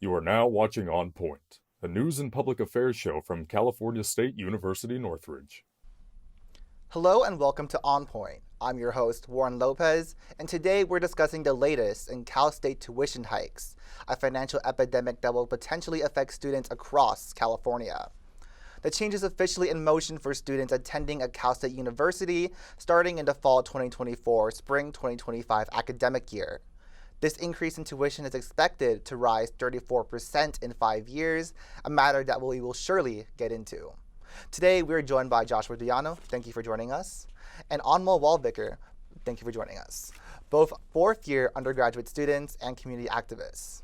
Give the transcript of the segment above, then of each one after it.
You are now watching On Point, a news and public affairs show from California State University, Northridge. Hello and welcome to On Point. I'm your host, Warren Lopez, and today we're discussing the latest in Cal State tuition hikes, a financial epidemic that will potentially affect students across California. The change is officially in motion for students attending a Cal State University starting in the fall 2024, spring 2025 academic year. This increase in tuition is expected to rise 34% in 5 years, a matter that we will surely get into. Today, we're joined by Joshua Dullano, thank you for joining us, and Anmol Walvekar, thank you for joining us, both fourth-year undergraduate students and community activists.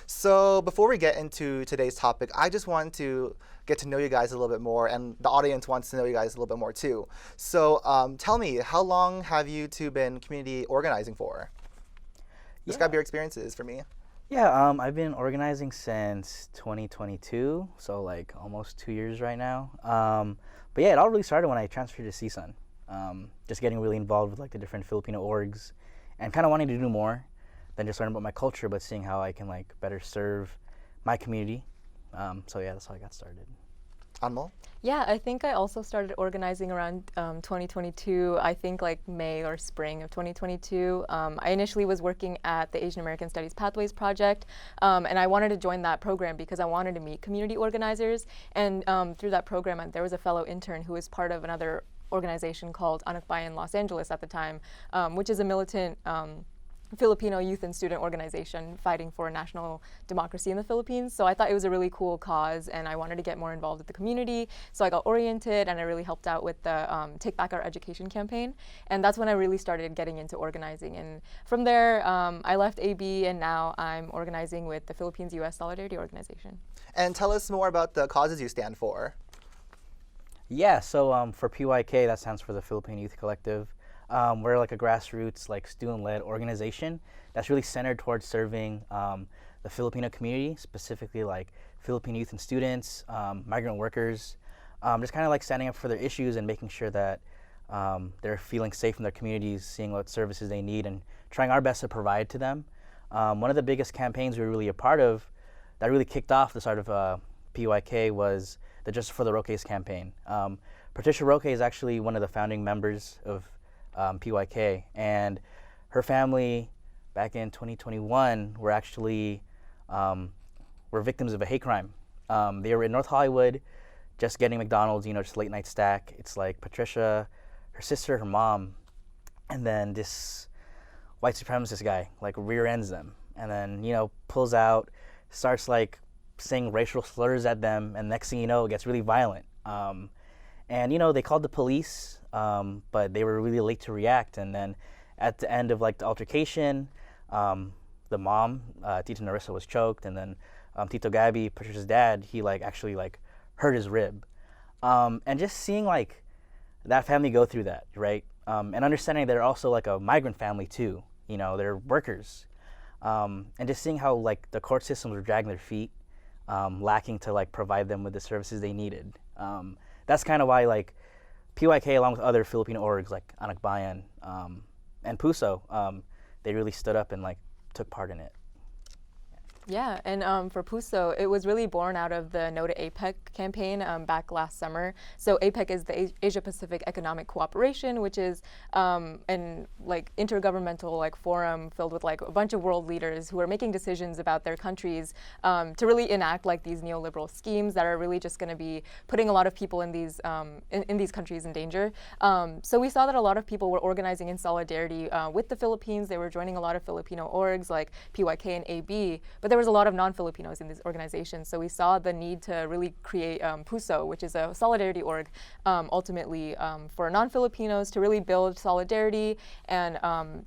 So before we get into today's topic, I just want to get to know you guys a little bit more, and the audience wants to know you guys a little bit more too. So tell me, how long have you two been community organizing for? Describe your experiences for me. Yeah, I've been organizing since 2022, so like almost 2 years right now. But yeah, it all really started when I transferred to CSUN. Just getting really involved with like the different Filipino orgs and kind of wanting to do more than just learn about my culture, but seeing how I can like better serve my community. So yeah, that's how I got started. Anmol? Yeah, I think I also started organizing around 2022, I think like May or spring of 2022. I initially was working at the Asian American Studies Pathways Project, and I wanted to join that program because I wanted to meet community organizers. And through that program, there was a fellow intern who was part of another organization called Anak Bayan Los Angeles at the time, which is a militant Filipino youth and student organization fighting for national democracy in the Philippines. So I thought it was a really cool cause, and I wanted to get more involved with the community. So I got oriented, and I really helped out with the Take Back Our Education campaign. And that's when I really started getting into organizing. And from there, I left AB, and now I'm organizing with the Philippines-US Solidarity Organization. And tell us more about the causes you stand for. Yeah, so for PYK, that stands for the Philippine Youth Collective. We're like a grassroots, like student-led organization that's really centered towards serving the Filipino community, specifically like Filipino youth and students, migrant workers, just kind of like standing up for their issues and making sure that they're feeling safe in their communities, seeing what services they need, and trying our best to provide to them. One of the biggest campaigns we were really a part of that really kicked off the start of PYK was the Justice for the Roques campaign. Patricia Roque is actually one of the founding members of PYK, and her family back in 2021 were actually were victims of a hate crime. They were in North Hollywood just getting McDonald's, just late night stack. It's like Patricia, her sister, her mom, and then this white supremacist guy like rear ends them, and then pulls out, starts like saying racial slurs at them, and next thing you know, it gets really violent. And they called the police, but they were really late to react. And then at the end of like the altercation, the mom, Tita Narissa, was choked, and then Tito Gabby, Patricia's dad, he actually hurt his rib. And just seeing like that family go through that, right? And understanding they're also like a migrant family too. They're workers, and just seeing how like the court systems were dragging their feet, lacking to like provide them with the services they needed. That's kind of why like PYK, along with other Filipino orgs like Anak Bayan and PUSO, they really stood up and like took part in it. Yeah, and for PUSO, it was really born out of the No to APEC campaign back last summer. So APEC is the Asia Pacific Economic Cooperation, which is an intergovernmental forum filled with a bunch of world leaders who are making decisions about their countries to really enact these neoliberal schemes that are really just going to be putting a lot of people in these in these countries in danger. So we saw that a lot of people were organizing in solidarity with the Philippines. They were joining a lot of Filipino orgs like PYK and AB, but there was a lot of non-Filipinos in these organizations. So we saw the need to really create PUSO, which is a solidarity org, ultimately for non-Filipinos to really build solidarity and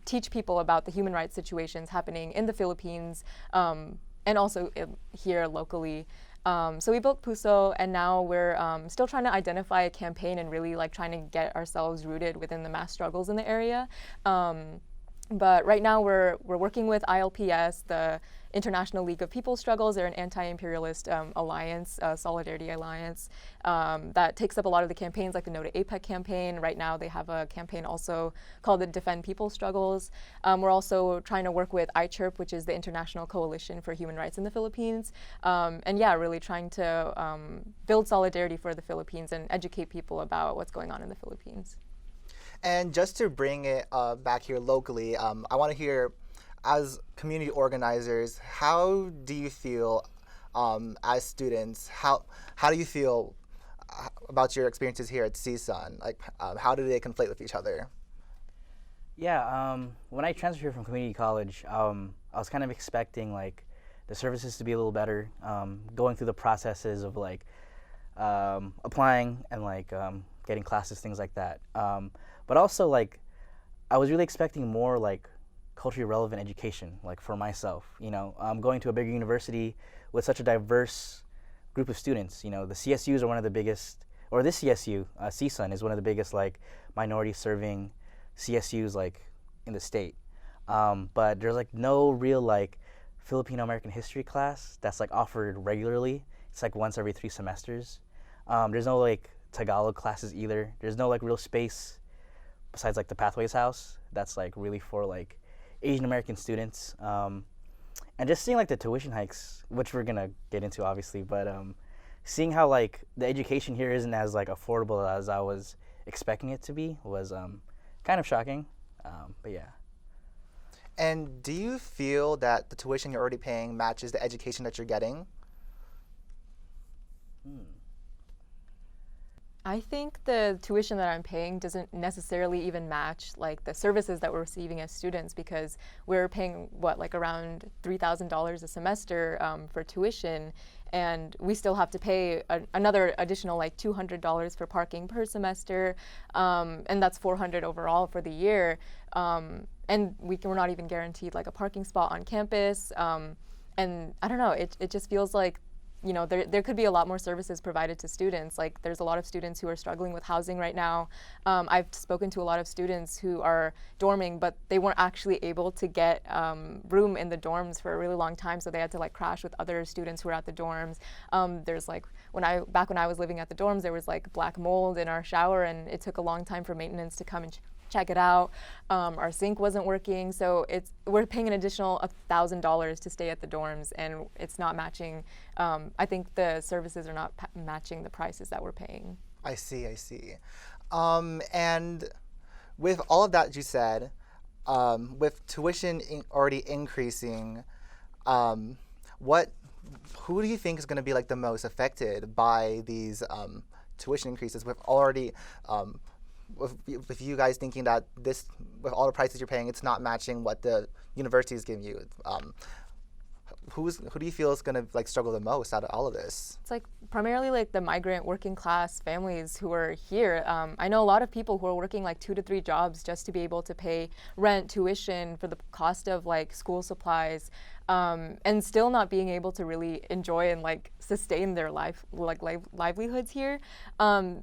teach people about the human rights situations happening in the Philippines and also here locally. So we built PUSO, and now we're still trying to identify a campaign and really trying to get ourselves rooted within the mass struggles in the area. But right now we're working with ILPS, the International League of People Struggles. They're an anti-imperialist alliance, solidarity alliance that takes up a lot of the campaigns, like the No to APEC campaign. Right now, they have a campaign also called the Defend People Struggles. We're also trying to work with iChirp, which is the International Coalition for Human Rights in the Philippines. And yeah, really trying to build solidarity for the Philippines and educate people about what's going on in the Philippines. And just to bring it back here locally, I want to hear, as community organizers, how do you feel as students? How do you feel about your experiences here at CSUN? Like, how do they conflate with each other? Yeah, when I transferred here from community college, I was kind of expecting like the services to be a little better, going through the processes of like applying and like getting classes, things like that. But also like I was really expecting more like culturally relevant education, like for myself. You know, going to a bigger university with such a diverse group of students. You know, the CSUs are one of the biggest, or this CSU, CSUN, is one of the biggest like minority-serving CSUs like in the state. But there's like no real like Filipino American history class that's like offered regularly. It's like once every 3 semesters. There's no like Tagalog classes either. There's no like real space besides like the Pathways House that's like really for like Asian American students. And just seeing like the tuition hikes, which we're gonna get into obviously, but seeing how like the education here isn't as like affordable as I was expecting it to be was kind of shocking. But yeah. And do you feel that the tuition you're already paying matches the education that you're getting? I think the tuition that I'm paying doesn't necessarily even match like the services that we're receiving as students, because we're paying like around $3,000 a semester for tuition, and we still have to pay another additional like $200 for parking per semester, and that's $400 overall for the year. And we're not even guaranteed like a parking spot on campus, and I don't know. It just feels like, you know, there could be a lot more services provided to students. Like there's a lot of students who are struggling with housing right now. I've spoken to a lot of students who are dorming, but they weren't actually able to get room in the dorms for a really long time, so they had to like crash with other students who were at the dorms. There's like, back when I was living at the dorms, there was like black mold in our shower, and it took a long time for maintenance to come and check it out. Our sink wasn't working, so we're paying an additional $1,000 to stay at the dorms, and it's not matching. I think the services are not matching the prices that we're paying. I see. And with all of that you said, with tuition already increasing, who do you think is going to be like the most affected by these tuition increases? With already with you guys thinking that this, with all the prices you're paying, it's not matching what the university is giving you, who do you feel is going to like struggle the most out of all of this? It's like primarily like the migrant working class families who are here. I know a lot of people who are working like 2 to 3 jobs just to be able to pay rent, tuition, for the cost of like school supplies, and still not being able to really enjoy and like sustain their livelihoods here.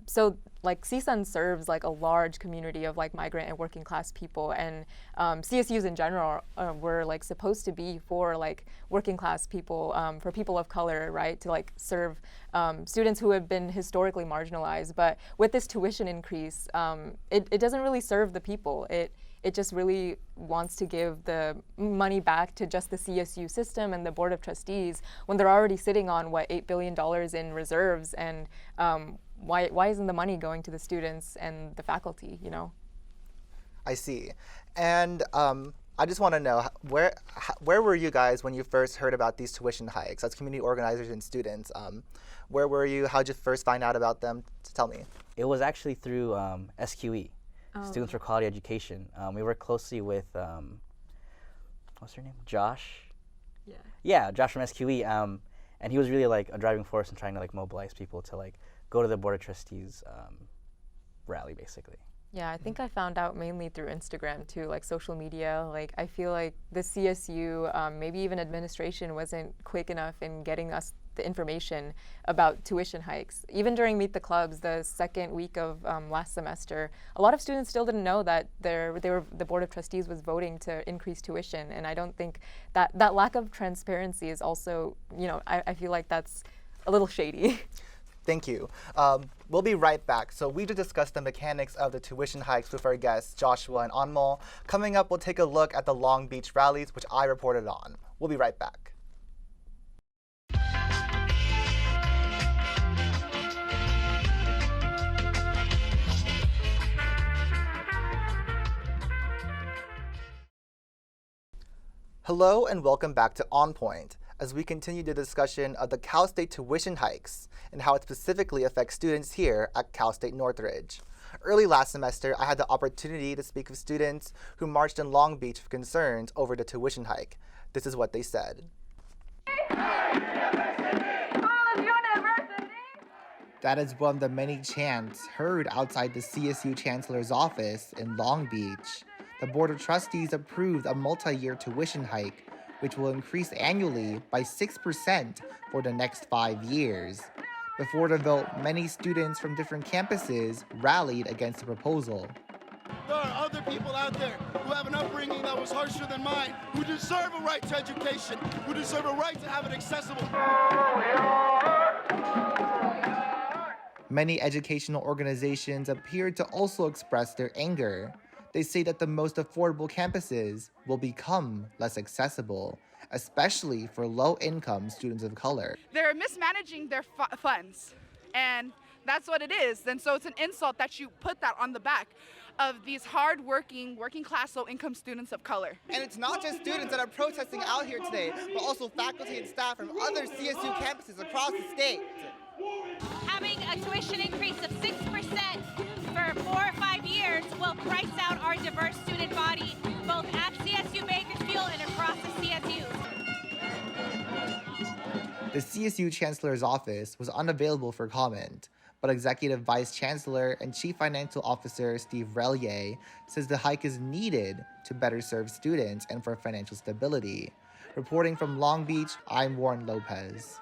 So like CSUN serves like a large community of like migrant and working class people, and CSUs in general were like supposed to be for like working class people, for people of color, right, to like serve students who have been historically marginalized. But with this tuition increase, it doesn't really serve the people. It just really wants to give the money back to just the CSU system and the Board of Trustees, when they're already sitting on, $8 billion in reserves, and why isn't the money going to the students and the faculty, you know? I see. And I just want to know, where were you guys when you first heard about these tuition hikes as community organizers and students? Where were you? How'd you first find out about them? Tell me. It was actually through SQE, Students for Quality Education. We work closely with, what's her name? Josh? Yeah, Josh from SQE. And he was really like a driving force in trying to like mobilize people to like go to the Board of Trustees rally, basically. Yeah, I think I found out mainly through Instagram too, like social media. Like I feel like the CSU, maybe even administration, wasn't quick enough in getting us the information about tuition hikes. Even during Meet the Clubs, the second week of last semester, a lot of students still didn't know that the Board of Trustees was voting to increase tuition. And I don't think that lack of transparency is also, I feel like that's a little shady. Thank you. We'll be right back. So we just discussed the mechanics of the tuition hikes with our guests, Joshua and Anmol. Coming up, we'll take a look at the Long Beach rallies, which I reported on. We'll be right back. Hello and welcome back to On Point, as we continue the discussion of the Cal State tuition hikes and how it specifically affects students here at Cal State Northridge. Early last semester, I had the opportunity to speak with students who marched in Long Beach with concerns over the tuition hike. This is what they said. That is one of the many chants heard outside the CSU Chancellor's office in Long Beach. The Board of Trustees approved a multi-year tuition hike, which will increase annually by 6% for the next 5 years. Before the vote, many students from different campuses rallied against the proposal. There are other people out there who have an upbringing that was harsher than mine, who deserve a right to education, who deserve a right to have it accessible. Many educational organizations appeared to also express their anger. They say that the most affordable campuses will become less accessible, especially for low-income students of color. They're mismanaging their funds, and that's what it is. And so it's an insult that you put that on the back of these hard-working, working-class, low-income students of color. And it's not just students that are protesting out here today, but also faculty and staff from other CSU campuses across the state. Having a tuition increase of 6% for 4 or 5 years will price out our diverse student body, both at CSU Bakersfield and across the CSUs. The CSU Chancellor's office was unavailable for comment, but Executive Vice Chancellor and Chief Financial Officer Steve Relier says the hike is needed to better serve students and for financial stability. Reporting from Long Beach, I'm Warren Lopez.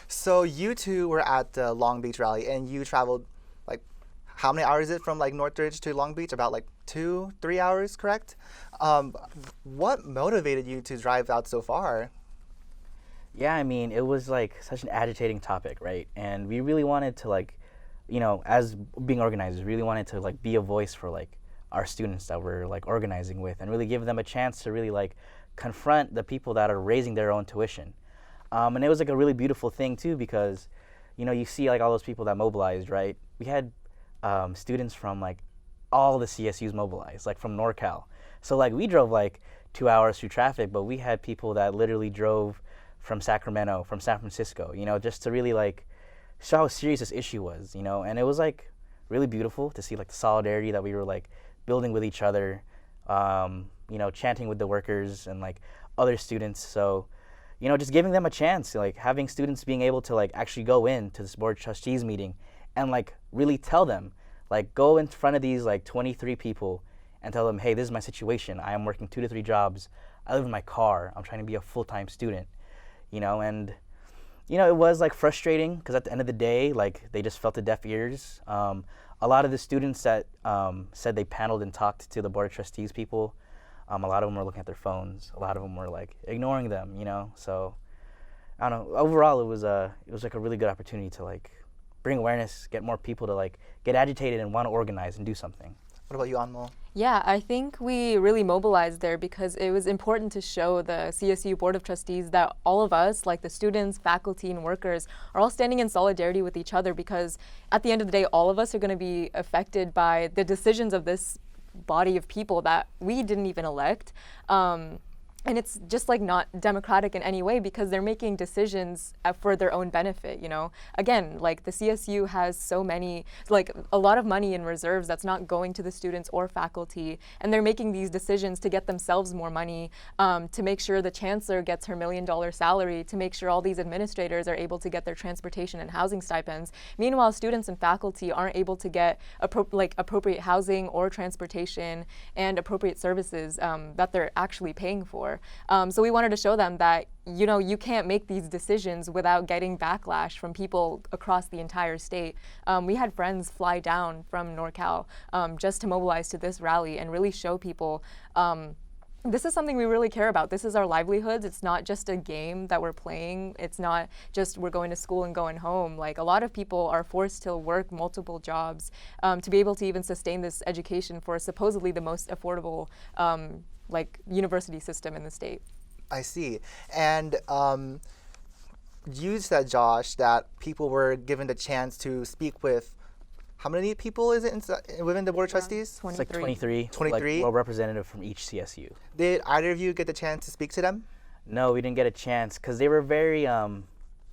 So you two were at the Long Beach rally, and you traveled, how many hours is it from Northridge to Long Beach? About 2-3 hours, correct? What motivated you to drive out so far? Yeah, I mean, it was such an agitating topic, right? And we really wanted to as being organizers, really wanted to be a voice for our students that we're organizing with, and really give them a chance to really confront the people that are raising their own tuition. And it was a really beautiful thing too, because you see all those people that mobilized, right? We had students from all the CSUs mobilized, from NorCal. So we drove 2 hours through traffic, but we had people that literally drove from Sacramento, from San Francisco, just to really show how serious this issue was, and it was really beautiful to see the solidarity that we were building with each other, chanting with the workers and other students. So just giving them a chance, having students being able to actually go into this Board of Trustees meeting and really tell them, go in front of these 23 people and tell them, hey, this is my situation. I am working 2 to 3 jobs. I live in my car. I'm trying to be a full-time student, and it was frustrating because at the end of the day, they just felt the deaf ears. A lot of the students that said they paneled and talked to the Board of Trustees people, a lot of them were looking at their phones. A lot of them were ignoring them, So I don't know. Overall, it was a really good opportunity to bring awareness, get more people to get agitated and want to organize and do something. What about you, Anmol? Yeah, I think we really mobilized there because it was important to show the CSU Board of Trustees that all of us, the students, faculty, and workers, are all standing in solidarity with each other, because at the end of the day, all of us are going to be affected by the decisions of this body of people that we didn't even elect. And it's just not democratic in any way, because they're making decisions for their own benefit, Again, the CSU has so many, a lot of money in reserves that's not going to the students or faculty, and they're making these decisions to get themselves more money, to make sure the chancellor gets her $1 million salary, to make sure all these administrators are able to get their transportation and housing stipends. Meanwhile, students and faculty aren't able to get appropriate housing or transportation and appropriate services that they're actually paying for. for. So we wanted to show them that, you know, you can't make these decisions without getting backlash from people across the entire state. We had friends fly down from NorCal just to mobilize to this rally and really show people this is something we really care about. This is our livelihoods. It's not just a game that we're playing. It's not just we're going to school and going home. Like, a lot of people are forced to work multiple jobs to be able to even sustain this education for supposedly the most affordable like university system in the state. I see. And you said, Josh, that people were given the chance to speak with, how many people is it within the Board of Trustees? It's like 23. 23? Like, well, representative from each CSU. Did either of you get the chance to speak to them? No, we didn't get a chance because they were very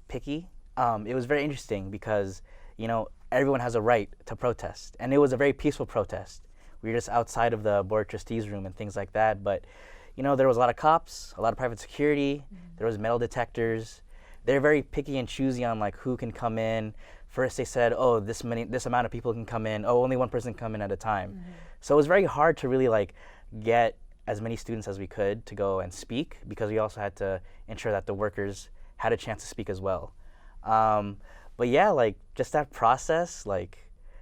picky. It was very interesting because, you know, everyone has a right to protest. And it was a very peaceful protest. We were just outside of the Board of Trustees room and things like that. But, you know, there was a lot of cops, a lot of private security. There was metal detectors. They're very picky and choosy on, like, who can come in. First they said, oh, this amount of people can come in. Oh, only one person can come in at a time. So it was very hard to really, like, get as many students as we could to go and speak, because we also had to ensure that the workers had a chance to speak as well. But yeah, like, just that process, like,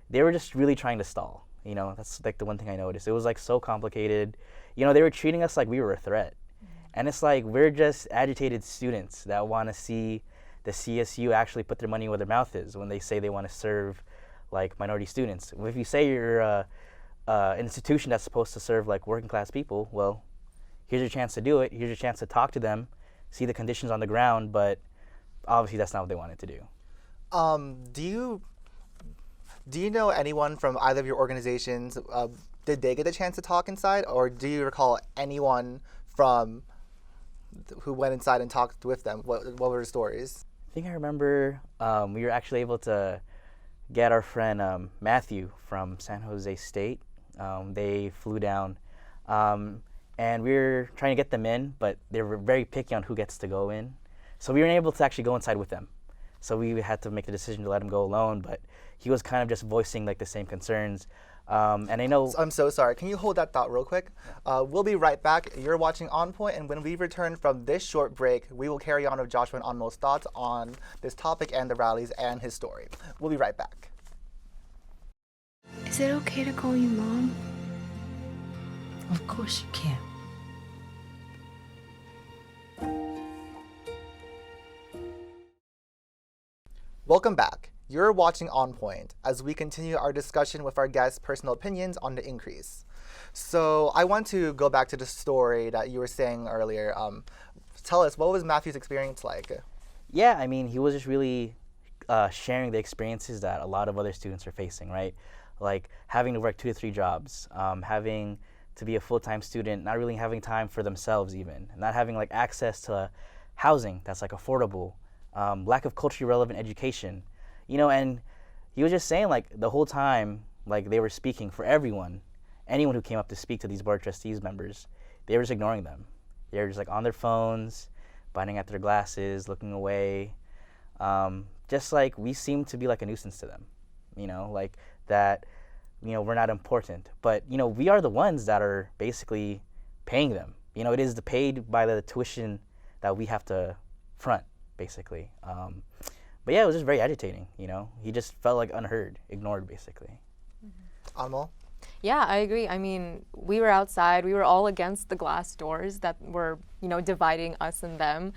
they were just really trying to stall. You know, that's like the one thing I noticed. It was like so complicated. You know, they were treating us like we were a threat. And it's like, we're just agitated students that want to see the CSU actually put their money where their mouth is when they say they want to serve, like, minority students. If you say you're an institution that's supposed to serve, like, working class people, well, here's your chance to do it. Here's your chance to talk to them, see the conditions on the ground, but obviously that's not what they wanted to do. Do you know anyone from either of your organizations? Did they get a chance to talk inside, or do you recall anyone from who went inside and talked with them? What were the stories? I think I remember we were actually able to get our friend Matthew from San Jose State. They flew down, and we were trying to get them in, but they were very picky on who gets to go in. So we weren't able to actually go inside with them. So we had to make the decision to let him go alone, but he was kind of just voicing, like, the same concerns. And I know... I'm so sorry. Can you hold that thought real quick? We'll be right back. You're watching On Point, and when we return from this short break, we will carry on with Joshua and Anmol's thoughts on this topic and the rallies and his story. We'll be right back. Is it okay to call you Mom? Of course you can. Welcome back. You're watching On Point as we continue our discussion with our guests' personal opinions on the increase. So I want to go back to the story that you were saying earlier. Tell us, what was Matthew's experience like? Yeah, I mean, he was just really sharing the experiences that a lot of other students are facing, right? Like having to work 2 to 3 jobs, having to be a full-time student, not really having time for themselves even, not having, like, access to housing that's, like, affordable, lack of culturally relevant education. You know, and he was just saying, like, the whole time, like, they were speaking for everyone, anyone who came up to speak to these Board of Trustees members, they were just ignoring them. They were just, like, on their phones, binding at their glasses, looking away. Just like we seem to be like a nuisance to them, you know, like that, you know, we're not important. But, you know, we are the ones that are basically paying them. You know, it is paid by the tuition that we have to front, basically. But yeah, it was just very agitating, you know. He just felt like unheard, ignored, basically. Anmol? Yeah, I agree. I mean, we were outside. We were all against the glass doors that were, you know, dividing us and them.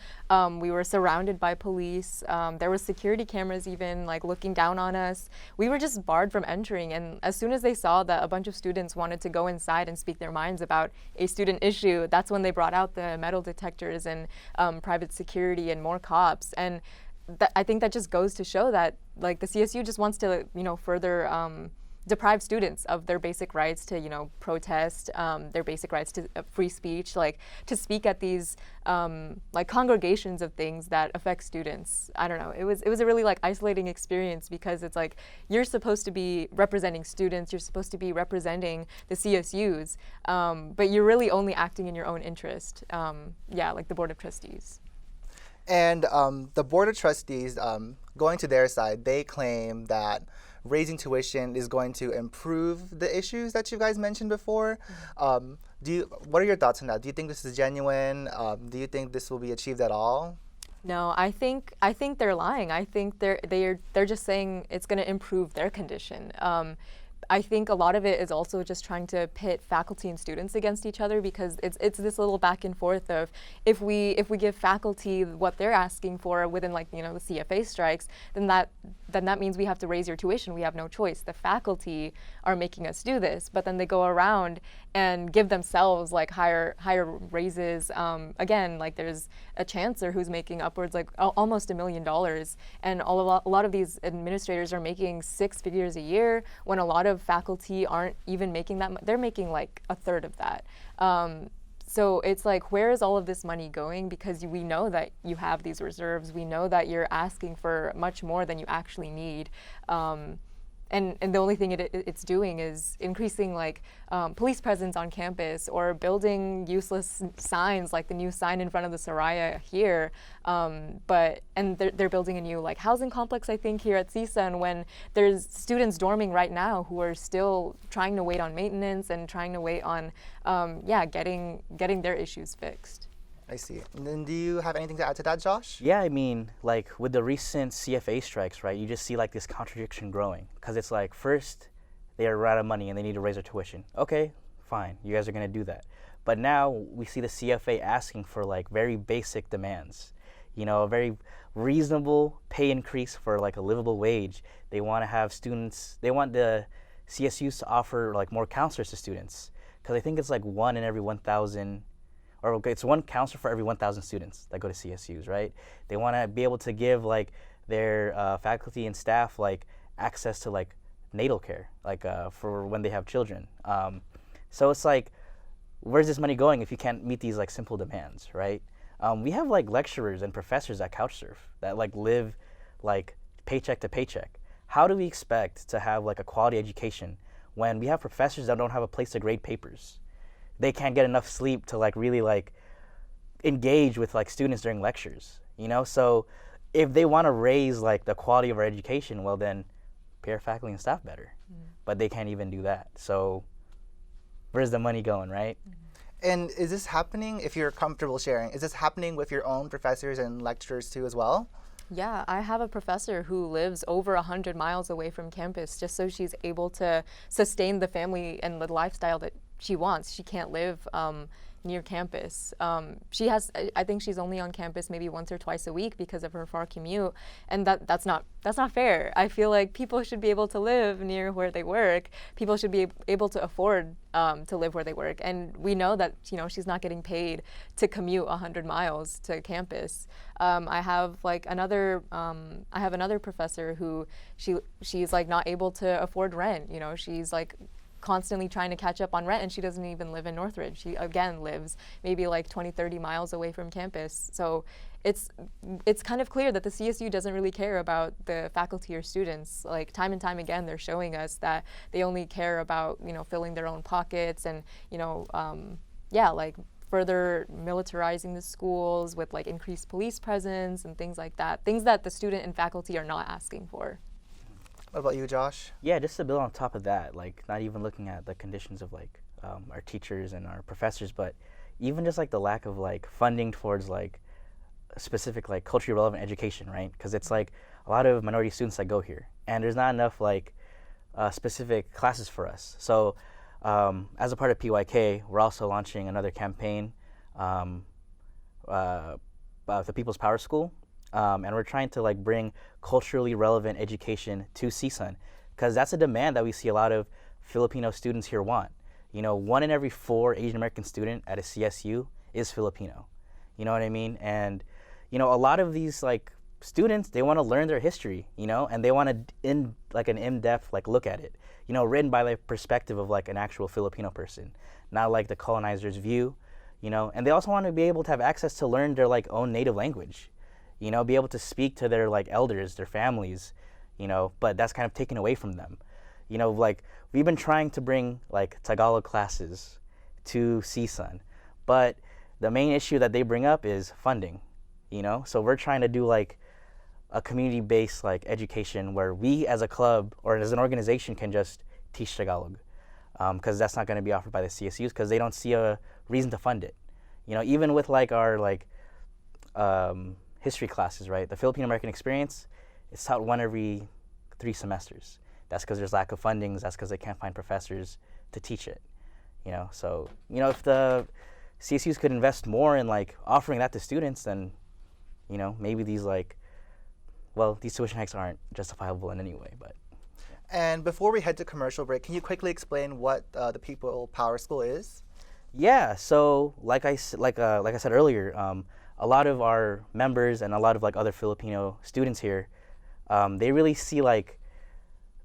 We were surrounded by police. There were security cameras even, like, looking down on us. We were just barred from entering. And as soon as they saw that a bunch of students wanted to go inside and speak their minds about a student issue, that's when they brought out the metal detectors and private security and more cops. And I think that just goes to show that, like, the CSU just wants to, you know, further deprive students of their basic rights to, you know, protest, their basic rights to free speech, like, to speak at these like congregations of things that affect students. I don't know. It was a really, like, isolating experience, because it's like you're supposed to be representing students, you're supposed to be representing the CSUs, but you're really only acting in your own interest. Yeah, like the Board of Trustees. And the Board of Trustees, going to their side, they claim that raising tuition is going to improve the issues that you guys mentioned before. What are your thoughts on that? Do you think this is genuine? Do you think this will be achieved at all? No, I think they're lying. I think they're just saying it's going to improve their condition. I think a lot of it is also just trying to pit faculty and students against each other, because it's this little back and forth of, if we give faculty what they're asking for within, like, you know, the CFA strikes, then that means we have to raise your tuition. We have no choice. The faculty are making us do this, but then they go around and give themselves like higher raises. Again, like, there's a chancellor who's making upwards like almost $1 million, and a lot of these administrators are making 6 figures a year, when a lot of faculty aren't even making that much. They're making like a third of that. So it's like, where is all of this money going? Because we know that you have these reserves. We know that you're asking for much more than you actually need. And the only thing it's doing is increasing like police presence on campus, or building useless signs like the new sign in front of the Soraya here. And they're building a new like housing complex, I think, here at CSUN, when there's students dorming right now who are still trying to wait on maintenance and trying to wait on getting their issues fixed. I see. And then do you have anything to add to that, Josh? Yeah, I mean, like with the recent CFA strikes, right, you just see like this contradiction growing, because it's like, first they are out of money and they need to raise their tuition. Okay, fine, you guys are going to do that. But now we see the CFA asking for like very basic demands, you know, a very reasonable pay increase for like a livable wage. They want to have students, they want the CSUs to offer like more counselors to students, because I think it's like 1 in every 1,000, or it's 1 counselor for every 1,000 students that go to CSUs, right? They want to be able to give like their faculty and staff like access to like natal care, like for when they have children. So it's like, where's this money going if you can't meet these like simple demands, right? We have like lecturers and professors that couchsurf, that like live like paycheck to paycheck. How do we expect to have like a quality education when we have professors that don't have a place to grade papers? They can't get enough sleep to like really like engage with like students during lectures, you know? So if they want to raise like the quality of our education, well then pay our faculty and staff better. But they can't even do that. So where's the money going, right? And is this happening, if you're comfortable sharing, is this happening with your own professors and lecturers too as well? Yeah, I have a professor who lives over 100 miles away from campus, just so she's able to sustain the family and the lifestyle that she wants. She can't live near campus. I think she's only on campus maybe once or twice a week because of her far commute, and that's not fair. I feel like people should be able to live near where they work. People should be able to afford to live where they work, and we know that, you know, she's not getting paid to commute 100 miles to campus. I have another professor who she's like not able to afford rent. You know, she's like constantly trying to catch up on rent, and she doesn't even live in Northridge. She again lives maybe like 20-30 miles away from campus. So it's kind of clear that the CSU doesn't really care about the faculty or students. Like, time and time again, they're showing us that they only care about, you know, filling their own pockets and, you know, like further militarizing the schools with like increased police presence and things like that, things that the student and faculty are not asking for. What about you, Josh? Yeah, just to build on top of that, like not even looking at the conditions of like our teachers and our professors, but even just like the lack of like funding towards like specific like culturally relevant education, right? Because it's like a lot of minority students that go here, and there's not enough like specific classes for us. So as a part of PYK, we're also launching another campaign, the People's Power School. And we're trying to like bring culturally relevant education to CSUN, because that's a demand that we see a lot of Filipino students here want. You know, 1 in every 4 Asian American student at a CSU is Filipino. You know what I mean? And, you know, a lot of these like students, they want to learn their history, you know, and they want an in-depth like look at it, you know, written by the perspective of like an actual Filipino person, not like the colonizer's view, you know. And they also want to be able to have access to learn their like own native language. You know, be able to speak to their like elders, their families, you know, but that's kind of taken away from them. You know, like we've been trying to bring like Tagalog classes to CSUN, but the main issue that they bring up is funding, you know? So we're trying to do like a community-based like education where we as a club or as an organization can just teach Tagalog, because that's not going to be offered by the CSUs because they don't see a reason to fund it. You know, even with like our like history classes, right? The Filipino American experience, it's taught one every 3 semesters. That's because there's lack of fundings. That's because they can't find professors to teach it. You know, so you know if the CSUs could invest more in like offering that to students, then you know maybe these like, well, these tuition hikes aren't justifiable in any way. But And before we head to commercial break, can you quickly explain what the People Power School is? yeah, so like I said earlier, a lot of our members and a lot of like other Filipino students here, they really see like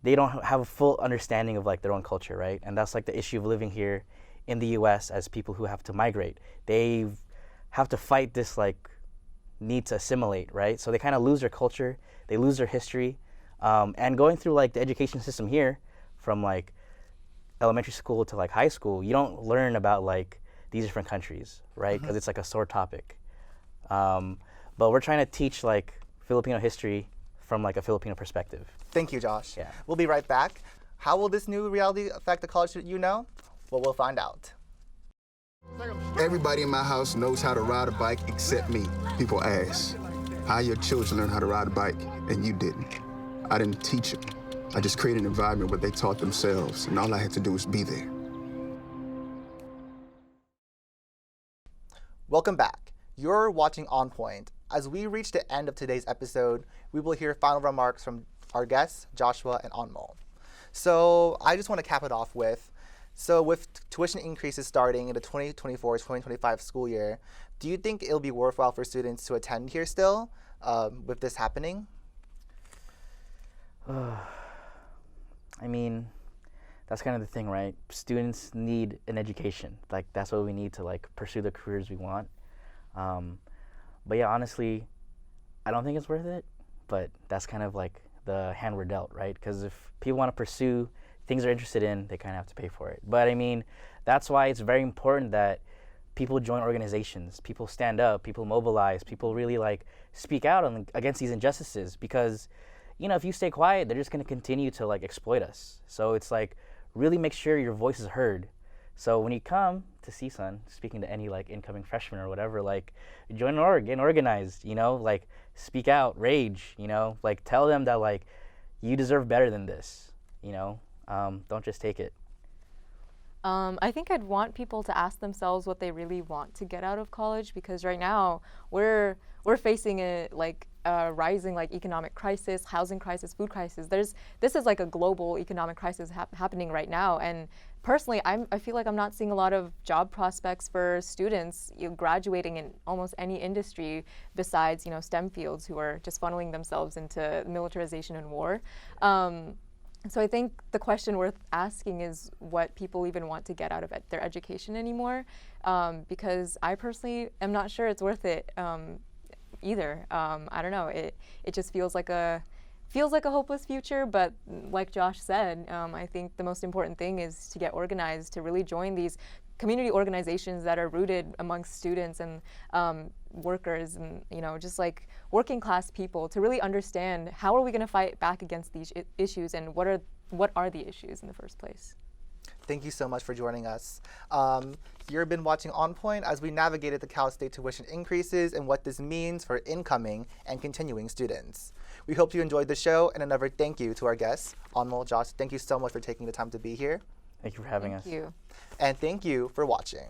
they don't have a full understanding of like their own culture, right? And that's like the issue of living here in the U.S. as people who have to migrate. They have to fight this like need to assimilate, right? So they kind of lose their culture, they lose their history, and going through like the education system here, from like elementary school to like high school, you don't learn about like these different countries, right? Because it's like a sore topic. But we're trying to teach like Filipino history from like a Filipino perspective. Thank you, Josh. Yeah. We'll be right back. How will this new reality affect the college that you know? Well, we'll find out. Everybody in my house knows how to ride a bike except me. People ask, how your children learn how to ride a bike, and you didn't. I didn't teach them. I just created an environment where they taught themselves, and all I had to do was be there. Welcome back. You're watching On Point. As we reach the end of today's episode, we will hear final remarks from our guests, Joshua and Anmol. So I just want to cap it off with, with tuition increases starting in the 2024-2025 school year, do you think it'll be worthwhile for students to attend here still with this happening? I mean, that's kind of the thing, right? Students need an education. Like that's what we need to like pursue the careers we want. But yeah, honestly, I don't think it's worth it. But that's kind of like the hand we're dealt, right? Because if people want to pursue things they're interested in, they kind of have to pay for it. But I mean, that's why it's very important that people join organizations, people stand up, people mobilize, people really like speak out against these injustices. Because, you know, if you stay quiet, they're just going to continue to like exploit us. So it's like really make sure your voice is heard. So when you come to CSUN, speaking to any like incoming freshman or whatever, like join an org, get organized, you know, like speak out, rage, you know, like tell them that like you deserve better than this, you know, don't just take it. I think I'd want people to ask themselves what they really want to get out of college, because right now we're facing a rising like economic crisis, housing crisis, food crisis. This is like a global economic crisis happening right now, and personally, I feel like I'm not seeing a lot of job prospects for students graduating in almost any industry besides STEM fields, who are just funneling themselves into militarization and war. So I think the question worth asking is what people even want to get out of their education anymore, because I personally am not sure it's worth it either. I don't know. It just feels like a hopeless future. But like Josh said, I think the most important thing is to get organized, to really join these community organizations that are rooted amongst students and workers and just like working class people, to really understand how are we going to fight back against these issues, and what are the issues in the first place. Thank you so much for joining us. You've been watching On Point as we navigated the Cal State tuition increases and what this means for incoming and continuing students. We hope you enjoyed the show, and another thank you to our guests, Anmol, Josh. Thank you so much for taking the time to be here. Thank you for having us. Thank you. And thank you for watching.